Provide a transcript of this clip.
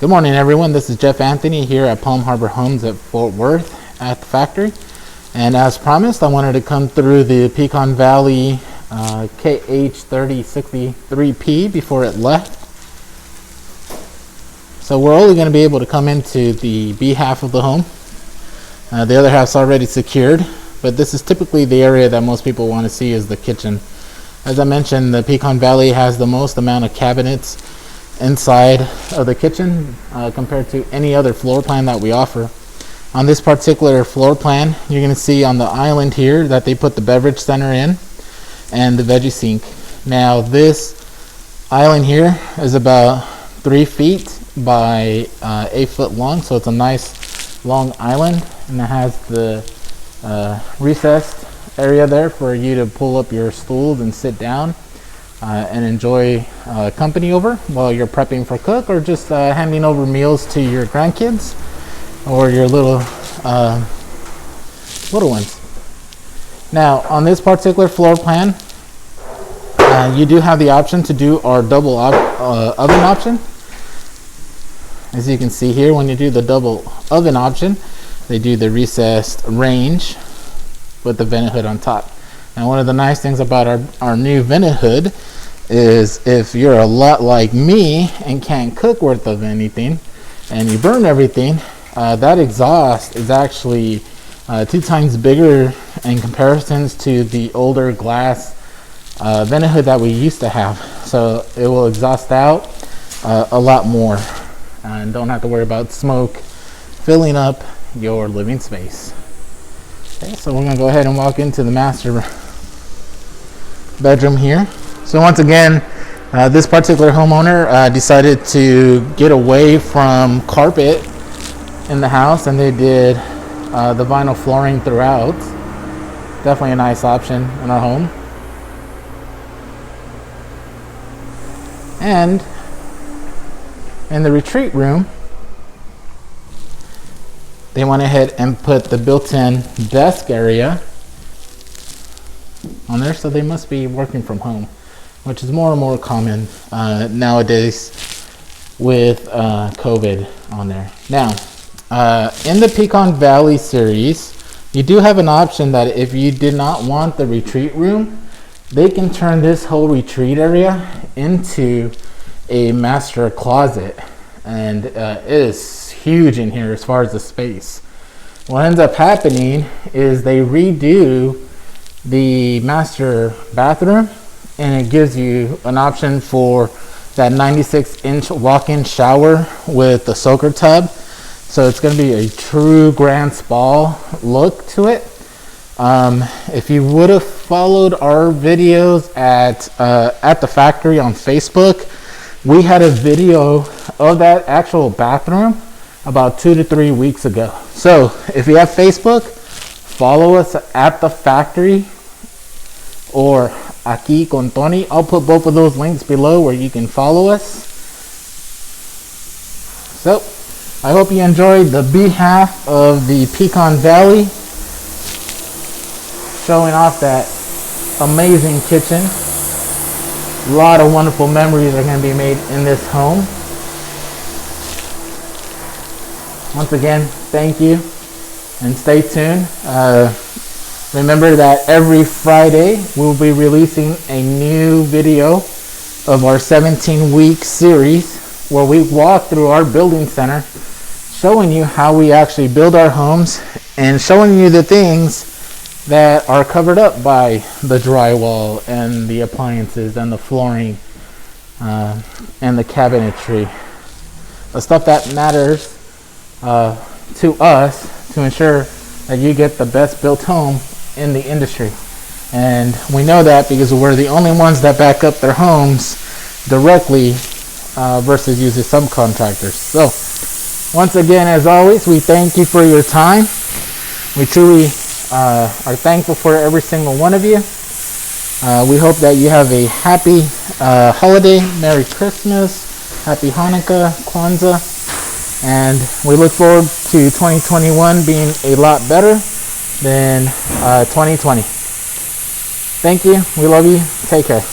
Good morning, everyone. This is Jeff Anthony here at Palm Harbor Homes at Fort Worth at the factory. And as promised, I wanted to come through the Pecan Valley KH30603P before it left. So we're only going to be able to come into the B half of the home. The other half's already secured, but this is typically the area that most people want to see is the kitchen. As I mentioned, the Pecan Valley has the most amount of cabinets inside of the kitchen compared to any other floor plan that we offer. On this particular floor plan, you're going to see on the island here that they put the beverage center in and the veggie sink. Now this island here is about 3 feet by 8 foot long, so it's a nice long island, and it has the recessed area there for you to pull up your stools and sit down and enjoy company over while you're prepping for cook, or just handing over meals to your grandkids or your little ones. Now on this particular floor plan, you do have the option to do our double oven option. As you can see here, when you do the double oven option, they do the recessed range with the vent hood on top. Now one of the nice things about our new vent hood is if you're a lot like me and can't cook worth of anything and you burn everything, that exhaust is actually 2 times bigger in comparisons to the older glass vent hood that we used to have. So it will exhaust out a lot more and don't have to worry about smoke filling up your living space. Okay, so we're going to go ahead and walk into the master bedroom here. So once again, this particular homeowner decided to get away from carpet in the house, and they did the vinyl flooring throughout. Definitely a nice option in our home. And in the retreat room, they went ahead and put the built-in desk area on there, so they must be working from home, which is more and more common nowadays with COVID on there. Now, in the Pecan Valley series, you do have an option that if you did not want the retreat room, they can turn this whole retreat area into a master closet, and it is huge in here as far as the space. What ends up happening is they redo the master bathroom, and it gives you an option for that 96-inch walk-in shower with the soaker tub. So it's going to be a true grand spa look to it. If you would have followed our videos at the factory on Facebook, we had a video of that actual bathroom about 2 to 3 weeks ago. So if you have Facebook, follow us at the factory or Aquí con Tony. I'll put both of those links below where you can follow us. So I hope you enjoyed the B half of the Pecan Valley, showing off that amazing kitchen. A lot of wonderful memories are going to be made in this home. Once again, thank you, and stay tuned. Remember that every Friday we'll be releasing a new video of our 17-week series where we walk through our building center, showing you how we actually build our homes and showing you the things that are covered up by the drywall and the appliances and the flooring and the cabinetry. The stuff that matters to us to ensure that you get the best built home in the industry. And we know that because we're the only ones that back up their homes directly versus using subcontractors. So once again, as always, we thank you for your time. We truly are thankful for every single one of you. We hope that you have a happy holiday, Merry Christmas, Happy Hanukkah, Kwanzaa, and we look forward to 2021 being a lot better than 2020. Thank you. We love you. Take care.